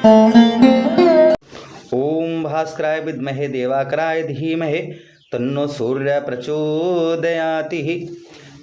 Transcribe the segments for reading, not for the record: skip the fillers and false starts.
ओम भास्कराय विद्महे देवाकराय धीमहि तन्नो सूर्य प्रचोदयाति।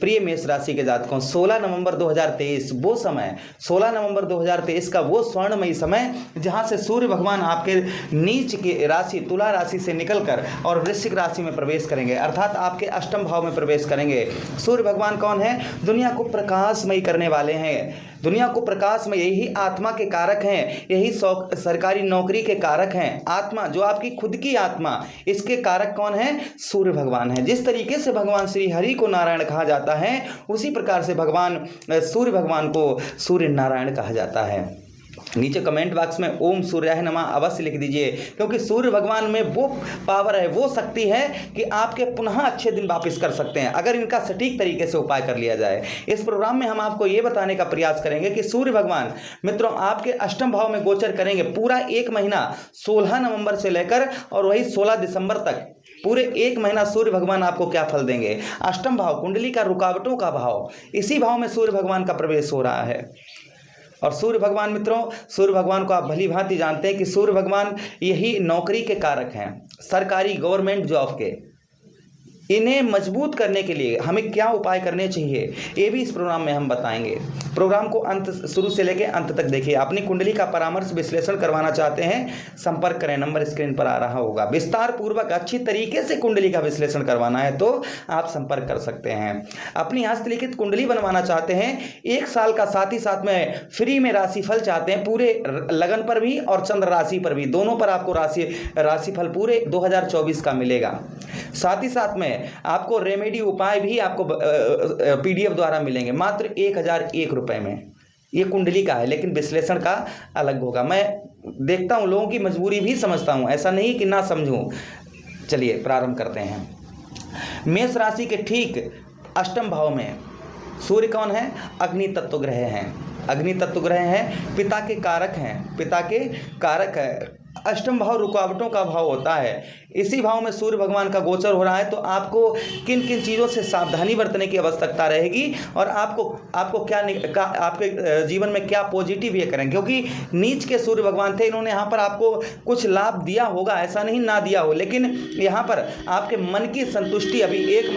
प्रिय मेष राशि के जातकों, 16 नवंबर 2023 वो समय, 16 नवंबर 2023 का वो स्वर्णमयी समय जहां से सूर्य भगवान आपके नीच की राशि तुला राशि से निकलकर और वृश्चिक राशि में प्रवेश करेंगे, अर्थात आपके अष्टम भाव में प्रवेश करेंगे। सूर्य भगवान कौन है? दुनिया को प्रकाशमयी करने वाले हैं, दुनिया को प्रकाशमय, यही आत्मा के कारक हैं, यही सरकारी नौकरी के कारक हैं। आत्मा जो आपकी खुद की आत्मा, इसके कारक कौन है? सूर्य भगवान है। जिस तरीके से भगवान श्री हरि को नारायण कहा जाता है, उसी प्रकार से भगवान सूर्य भगवान को सूर्य नारायण कहा जाता है। नीचे कमेंट बॉक्स में ओम सूर्याय नमः अवश्य लिख दीजिए, क्योंकि सूर्य भगवान में वो पावर है, वो शक्ति है कि आपके पुनः अच्छे दिन वापस कर सकते हैं, अगर इनका सटीक तरीके से उपाय कर लिया जाए। इस प्रोग्राम में हम आपको ये बताने का प्रयास करेंगे कि सूर्य भगवान मित्रों आपके अष्टम भाव में गोचर करेंगे पूरा एक महीना, 16 नवंबर से लेकर और वही 16 दिसंबर तक, पूरे एक महीना सूर्य भगवान आपको क्या फल देंगे। अष्टम भाव कुंडली का रुकावटों का भाव, इसी भाव में सूर्य भगवान का प्रवेश हो रहा है। और सूर्य भगवान मित्रों, सूर्य भगवान को आप भली भांति जानते हैं कि सूर्य भगवान यही नौकरी के कारक हैं, सरकारी गवर्नमेंट जॉब के। इन्हें मजबूत करने के लिए हमें क्या उपाय करने चाहिए, ये भी इस प्रोग्राम में हम बताएंगे। प्रोग्राम को अंत शुरू से लेकर अंत तक देखिए। अपनी कुंडली का परामर्श विश्लेषण करवाना चाहते हैं, संपर्क करें, नंबर स्क्रीन पर आ रहा होगा। विस्तार पूर्वक अच्छी तरीके से कुंडली का विश्लेषण करवाना है तो आप संपर्क कर सकते हैं। अपनी हस्तलिखित कुंडली बनवाना चाहते हैं, 1 साल का, साथ ही साथ में फ्री में राशिफल चाहते हैं, पूरे लगन पर भी और चंद्र राशि पर भी, दोनों पर आपको राशिफल पूरे 2024 का मिलेगा। साथ ही साथ में आपको रेमेडी उपाय भी आपको PDF द्वारा मिलेंगे, मात्र 1001 रुपए में। ये कुंडली का है, लेकिन विश्लेषण का अलग होगा। मैं देखता हूं, लोगों की मजबूरी भी समझता हूं, ऐसा नहीं कि ना समझूं। चलिए प्रारंभ करते हैं। मेष राशि के ठीक अष्टम भाव में सूर्य कौन है? अग्नि तत्व ग्रह हैं, अग्नि तत्व ग्रह हैं, पिता के कारक हैं, पिता के कारक है। अष्टम भाव रुकावटों का भाव होता है, इसी भाव में सूर्य भगवान का गोचर हो रहा है, तो आपको किन किन चीज़ों से सावधानी बरतने की आवश्यकता रहेगी और आपको क्या आपके जीवन में क्या पॉजिटिव ये करेंगे, क्योंकि नीच के सूर्य भगवान थे, इन्होंने यहाँ पर आपको कुछ लाभ दिया होगा, ऐसा नहीं ना दिया हो, लेकिन यहाँ पर आपके मन की संतुष्टि अभी 1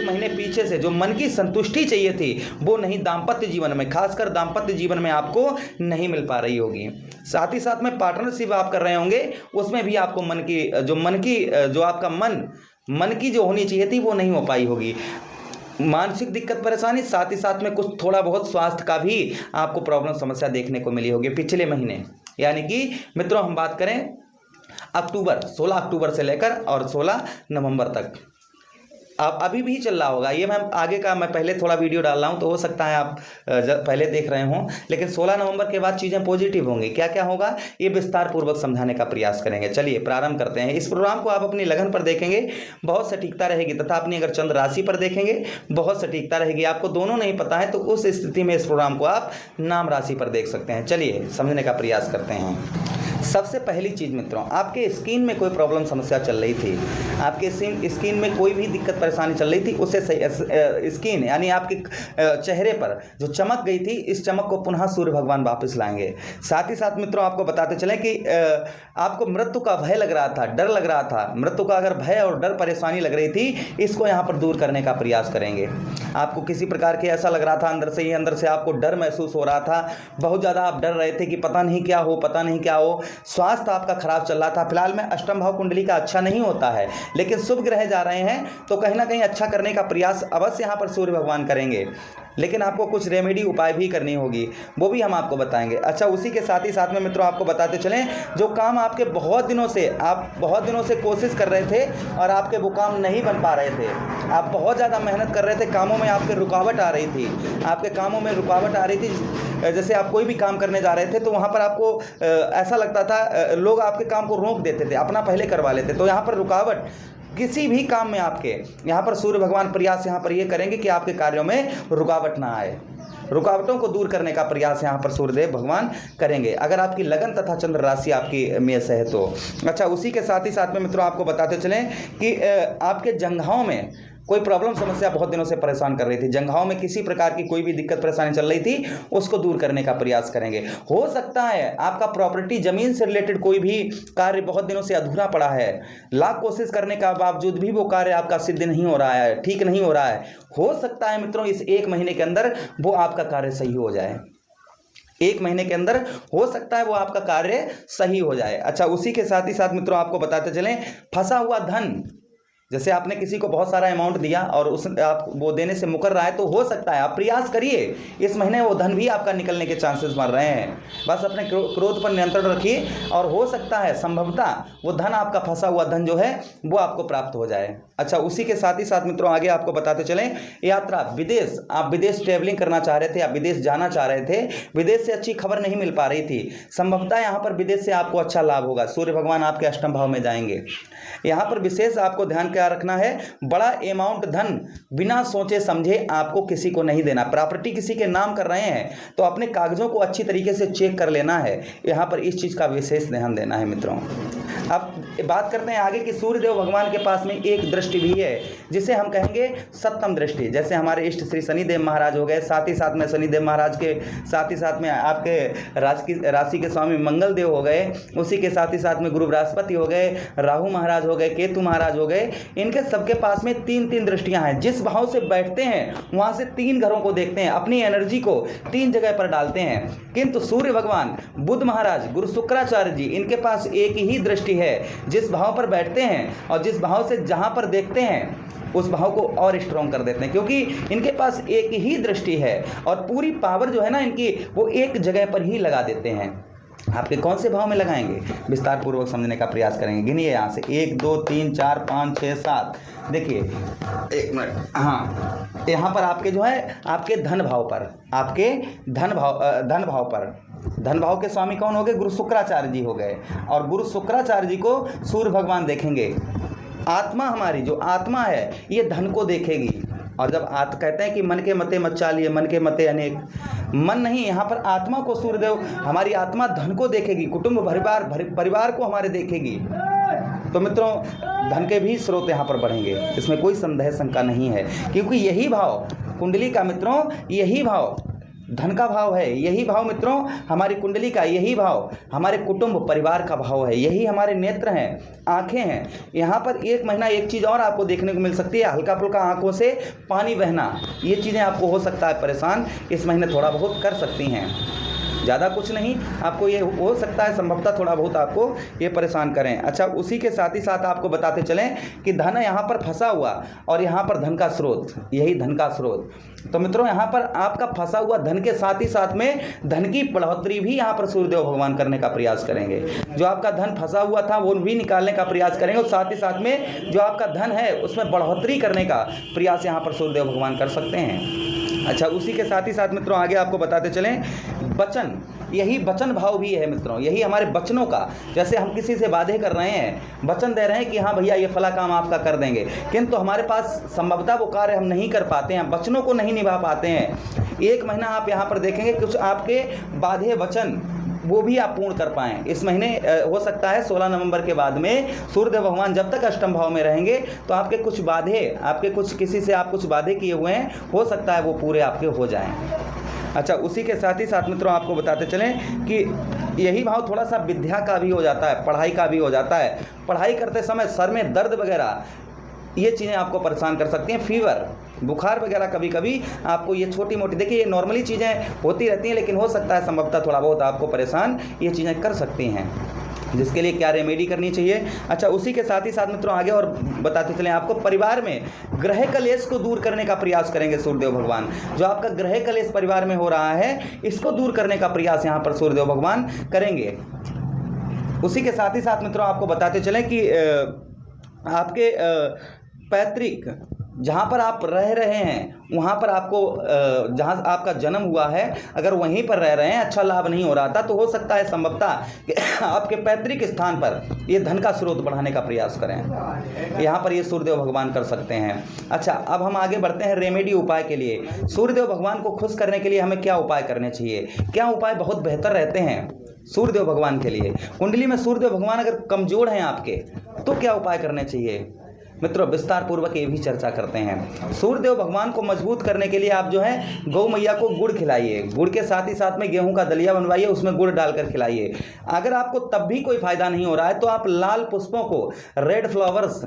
महीने पीछे से जो मन की संतुष्टि चाहिए थी वो नहीं, दाम्पत्य जीवन में, खासकर दाम्पत्य जीवन में आपको नहीं मिल पा रही होगी। साथ ही साथ में पार्टनरशिप आप कर रहे होंगे, उसमें भी आपको जो आपका मन की जो होनी चाहिए थी वो नहीं हो पाई होगी। मानसिक दिक्कत परेशानी, साथ ही साथ में कुछ थोड़ा बहुत स्वास्थ्य का भी आपको प्रॉब्लम समस्या देखने को मिली होगी पिछले महीने। यानी कि मित्रों हम बात करें अक्टूबर, 16 अक्टूबर से लेकर और 16 नवंबर तक, अब अभी भी चल रहा होगा। ये मैं आगे का पहले थोड़ा वीडियो डाल रहा हूँ, तो हो सकता है आप पहले देख रहे हों, लेकिन 16 नवंबर के बाद चीज़ें पॉजिटिव होंगी। क्या क्या होगा ये विस्तार पूर्वक समझाने का प्रयास करेंगे। चलिए प्रारंभ करते हैं। इस प्रोग्राम को आप अपनी लगन पर देखेंगे, बहुत सटीकता रहेगी, तथा अपनी अगर चंद्र राशि पर देखेंगे बहुत सटीकता रहेगी। आपको दोनों नहीं पता है तो उस स्थिति में इस प्रोग्राम को आप नाम राशि पर देख सकते हैं। चलिए समझने का प्रयास करते हैं। सबसे पहली चीज़ मित्रों, आपके स्किन में कोई प्रॉब्लम समस्या चल रही थी, आपके स्किन में कोई भी दिक्कत परेशानी चल रही थी, उससे स्किन यानी आपके चेहरे पर जो चमक गई थी, इस चमक को पुनः सूर्य भगवान वापस लाएंगे। साथ ही साथ मित्रों आपको बताते चलें कि आपको मृत्यु का भय लग रहा था, डर लग रहा था, मृत्यु का अगर भय और डर परेशानी लग रही थी, इसको यहाँ पर दूर करने का प्रयास करेंगे। आपको किसी प्रकार के ऐसा लग रहा था अंदर से आपको डर महसूस हो रहा था, बहुत ज़्यादा आप डर रहे थे कि पता नहीं क्या हो, स्वास्थ्य आपका खराब चल रहा था। फिलहाल में अष्टम भाव कुंडली का अच्छा नहीं होता है, लेकिन शुभ ग्रह जा रहे हैं तो कहीं ना कहीं अच्छा करने का प्रयास अवश्य यहाँ पर सूर्य भगवान करेंगे, लेकिन आपको कुछ रेमेडी उपाय भी करनी होगी, वो भी हम आपको बताएंगे। अच्छा, उसी के साथ ही साथ में मित्रों आपको बताते चलें, जो काम आपके बहुत दिनों से कोशिश कर रहे थे और आपके वो काम नहीं बन पा रहे थे, आप बहुत ज़्यादा मेहनत कर रहे थे, कामों में आपके रुकावट आ रही थी, जैसे आप कोई भी काम करने जा रहे थे तो वहाँ पर आपको ऐसा लगता था लोग आपके काम को रोक देते थे, अपना पहले करवा लेते, तो यहाँ पर रुकावट किसी भी काम में आपके यहाँ पर सूर्य भगवान प्रयास यहाँ पर ये करेंगे कि आपके कार्यों में रुकावट ना आए। रुकावटों को दूर करने का प्रयास यहाँ पर सूर्यदेव भगवान करेंगे, अगर आपकी लगन तथा चंद्र राशि आपकी मेष है तो। अच्छा, उसी के साथ ही साथ में मित्रों आपको बताते चलें कि आपके जंघाओं में कोई प्रॉब्लम समस्या बहुत दिनों से परेशान कर रही थी, जंघाओं में किसी प्रकार की कोई भी दिक्कत परेशानी चल रही थी, उसको दूर करने का प्रयास करेंगे। हो सकता है आपका प्रॉपर्टी जमीन से रिलेटेड कोई भी कार्य बहुत दिनों से अधूरा पड़ा है, लाख कोशिश करने का बावजूद भी वो कार्य आपका सिद्ध नहीं हो रहा है, ठीक नहीं हो रहा है। हो सकता है मित्रों इस 1 महीने के अंदर वो आपका कार्य सही हो जाए। 1 महीने के अंदर हो सकता है वो आपका कार्य सही हो जाए। अच्छा, उसी के साथ ही साथ मित्रों आपको बताते चलें, फंसा हुआ धन, जैसे आपने किसी को बहुत सारा अमाउंट दिया और उस आप वो देने से मुकर रहा है, तो हो सकता है आप प्रयास करिए, इस महीने वो धन भी आपका निकलने के चांसेस बन रहे हैं। बस अपने क्रोध पर नियंत्रण रखिए और हो सकता है संभवतः वो धन, आपका फंसा हुआ धन जो है वो आपको प्राप्त हो जाए। अच्छा, उसी के साथ ही साथ मित्रों आगे आपको बताते चलें, यात्रा, विदेश, आप विदेश ट्रेवलिंग करना चाह रहे थे, आप विदेश जाना चाह रहे थे, विदेश से अच्छी खबर नहीं मिल पा रही थी, संभवतः यहाँ पर विदेश से आपको अच्छा लाभ होगा। सूर्य भगवान आपके अष्टम भाव में जाएंगे। यहाँ पर विशेष आपको ध्यान क्या रखना है, बड़ा अमाउंट धन बिना सोचे समझे आपको किसी को नहीं देना। प्रॉपर्टी किसी के नाम कर रहे हैं तो अपने कागजों को अच्छी तरीके से चेक कर लेना है, यहाँ पर इस चीज़ का विशेष ध्यान देना है मित्रों। अब बात करते हैं आगे कि सूर्यदेव भगवान के पास में एक दृष्टि भी है जिसे हम कहेंगे सप्तम दृष्टि। जैसे हमारे इष्ट श्री शनिदेव महाराज हो गए, साथ ही साथ में शनिदेव महाराज के साथ ही साथ में आपके राशि के स्वामी मंगल देव हो गए, उसी के साथ ही साथ में गुरु बृहस्पति हो गए, राहु महाराज हो गए, केतु महाराज हो गए। इनके सबके पास में 3-3 दृष्टियां हैं। जिस भाव से बैठते हैं वहां से 3 घरों को देखते हैं, अपनी एनर्जी को 3 जगह पर डालते हैं। किंतु सूर्य भगवान, बुध महाराज, गुरु शुक्राचार्य जी, इनके पास एक ही दृष्टि है। जिस भाव पर बैठते हैं और जिस भाव से जहां पर देखते हैं उस भाव को और स्ट्रॉन्ग कर देते हैं, क्योंकि इनके पास एक ही दृष्टि है और पूरी पावर जो है ना इनकी, वो एक जगह पर ही लगा देते हैं। आपके कौन से भाव में लगाएंगे, विस्तार पूर्वक समझने का प्रयास करेंगे। गिनिए यहाँ से 1 2 3 4 5 6 7। देखिए 1 मिनट, हाँ, यहाँ पर आपके जो है आपके धन भाव पर, आपके धन भाव के स्वामी कौन हो गए, गुरु शुक्राचार्य जी हो गए। और गुरु शुक्राचार्य जी को सूर्य भगवान देखेंगे। आत्मा, हमारी जो आत्मा है ये धन को देखेगी। और जब कहते हैं कि मन के मते मत चालिए, मन के मते अनेक, मन नहीं, यहाँ पर आत्मा को सूर्यदेव, हमारी आत्मा धन को देखेगी, कुटुंब परिवार को हमारे देखेगी। तो मित्रों धन के भी स्रोत यहाँ पर बढ़ेंगे, इसमें कोई संदेह शंका नहीं है, क्योंकि यही भाव कुंडली का मित्रों, यही भाव धन का भाव है, यही भाव मित्रों हमारी कुंडली का, यही भाव हमारे कुटुंब परिवार का भाव है, यही हमारे नेत्र हैं, आंखें हैं। यहाँ पर 1 महीना एक चीज़ और आपको देखने को मिल सकती है, हल्का फुल्का आंखों से पानी बहना। ये चीज़ें आपको हो सकता है परेशान इस महीने थोड़ा बहुत कर सकती हैं, ज़्यादा कुछ नहीं, आपको ये हो सकता है संभवतः थोड़ा बहुत आपको ये परेशान करें। अच्छा, उसी के साथ ही साथ आपको बताते चलें कि धन यहाँ पर फंसा हुआ और यहाँ पर धन का स्रोत, यही धन का स्रोत। तो मित्रों यहाँ पर आपका फंसा हुआ धन के साथ ही साथ में धन की बढ़ोतरी भी यहाँ पर सूर्यदेव भगवान करने का प्रयास करेंगे। जो आपका धन फंसा हुआ था वो भी निकालने का प्रयास करेंगे और साथ ही साथ में जो आपका धन है उसमें बढ़ोतरी करने का प्रयास यहाँ पर सूर्यदेव भगवान कर सकते हैं। अच्छा, उसी के साथ ही साथ मित्रों आगे आपको बताते चलें, वचन, यही वचन भाव भी है मित्रों, यही हमारे वचनों का, जैसे हम किसी से वादे कर रहे हैं, वचन दे रहे हैं कि हाँ भैया ये फला काम आपका कर देंगे, किंतु हमारे पास संभवतः वो कार्य हम नहीं कर पाते हैं, वचनों को नहीं निभा पाते हैं। 1 महीना आप यहाँ पर देखेंगे कुछ आपके बाधे वचन वो भी आप पूर्ण कर पाएँ। इस महीने हो सकता है 16 नवंबर के बाद में सूर्यदेव भगवान जब तक अष्टम भाव में रहेंगे तो आपके कुछ बाधे, आपके कुछ किसी से आप कुछ वादे किए हुए हैं, हो सकता है वो पूरे आपके हो जाएं। अच्छा, उसी के साथ ही साथ मित्रों आपको बताते चलें कि यही भाव थोड़ा सा विद्या का भी हो जाता है, पढ़ाई का भी हो जाता है। पढ़ाई करते समय सर में दर्द वगैरह ये चीज़ें आपको परेशान कर सकती हैं। फीवर, बुखार वगैरह कभी कभी आपको, ये छोटी मोटी, देखिए ये नॉर्मली चीज़ें होती रहती हैं, लेकिन हो सकता है संभवतः थोड़ा बहुत आपको परेशान ये चीज़ें कर सकती हैं, जिसके लिए क्या रेमेडी करनी चाहिए। अच्छा, उसी के साथ ही साथ मित्रों आगे और बताते चलें, आपको परिवार में ग्रह कलेश को दूर करने का प्रयास करेंगे सूर्यदेव भगवान। जो आपका ग्रह कलेश परिवार में हो रहा है इसको दूर करने का प्रयास यहाँ पर सूर्यदेव भगवान करेंगे। उसी के साथ ही साथ मित्रों आपको बताते चलें कि आपके पैतृक, जहाँ पर आप रह रहे हैं वहाँ पर आपको, जहाँ आपका जन्म हुआ है, अगर वहीं पर रह रहे हैं, अच्छा लाभ नहीं हो रहा था, तो हो सकता है संभवतः कि आपके पैतृक स्थान पर ये धन का स्रोत बढ़ाने का प्रयास करें। यहाँ पर ये सूर्यदेव भगवान कर सकते हैं। अच्छा, अब हम आगे बढ़ते हैं रेमेडी उपाय के लिए। सूर्यदेव भगवान को खुश करने के लिए हमें क्या उपाय करने चाहिए, क्या उपाय बहुत बेहतर रहते हैं सूर्यदेव भगवान के लिए। कुंडली में सूर्यदेव भगवान अगर कमज़ोर हैं आपके तो क्या उपाय करने चाहिए। मित्रों विस्तार पूर्वक ये भी चर्चा करते हैं। सूर्यदेव भगवान को मजबूत करने के लिए आप जो है गौ मैया को गुड़ खिलाइए, गुड़ के साथ ही साथ में गेहूं का दलिया बनवाइए, उसमें गुड़ डालकर खिलाइए। अगर आपको तब भी कोई फायदा नहीं हो रहा है तो आप लाल पुष्पों को, रेड फ्लावर्स,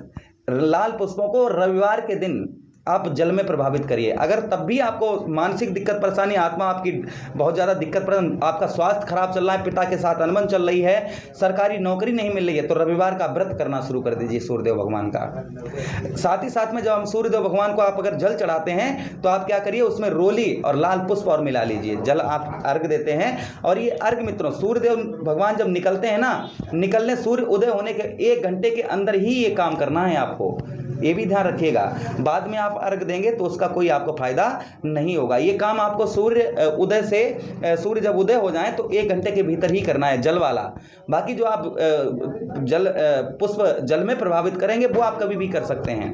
लाल पुष्पों को रविवार के दिन आप जल में प्रभावित करिए। अगर तब भी आपको मानसिक दिक्कत परेशानी, आत्मा आपकी बहुत ज़्यादा दिक्कत पर, आपका स्वास्थ्य खराब चल रहा है, पिता के साथ अनबन चल रही है, सरकारी नौकरी नहीं मिल रही है, तो रविवार का व्रत करना शुरू कर दीजिए सूर्यदेव भगवान का। साथ ही साथ में जब हम सूर्यदेव भगवान को आप अगर जल चढ़ाते हैं तो आप क्या करिए, उसमें रोली और लाल पुष्प और मिला लीजिए। जल आप अर्घ देते हैं और ये अर्घ मित्रों सूर्यदेव भगवान जब निकलते हैं ना, निकलने सूर्य उदय होने के 1 घंटे के अंदर ही ये काम करना है आपको, ये भी ध्यान रखिएगा। बाद में आप अर्घ देंगे तो उसका कोई आपको फायदा नहीं होगा। ये काम आपको सूर्य उदय से, सूर्य जब उदय हो जाए तो 1 घंटे के भीतर ही करना है, जल वाला। बाकी जो आप जल पुष्प जल में प्रभावित करेंगे वो आप कभी भी कर सकते हैं,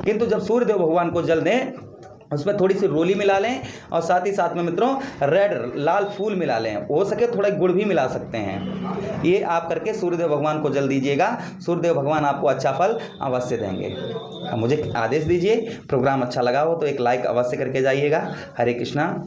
किंतु जब सूर्यदेव भगवान को जल दें उसमें थोड़ी सी रोली मिला लें और साथ ही साथ में मित्रों रेड लाल फूल मिला लें, हो सके थोड़ा गुड़ भी मिला सकते हैं। ये आप करके सूर्यदेव भगवान को जल दीजिएगा, सूर्यदेव भगवान आपको अच्छा फल अवश्य देंगे। मुझे आदेश दीजिए, प्रोग्राम अच्छा लगा हो तो एक लाइक अवश्य करके जाइएगा। हरे कृष्णा।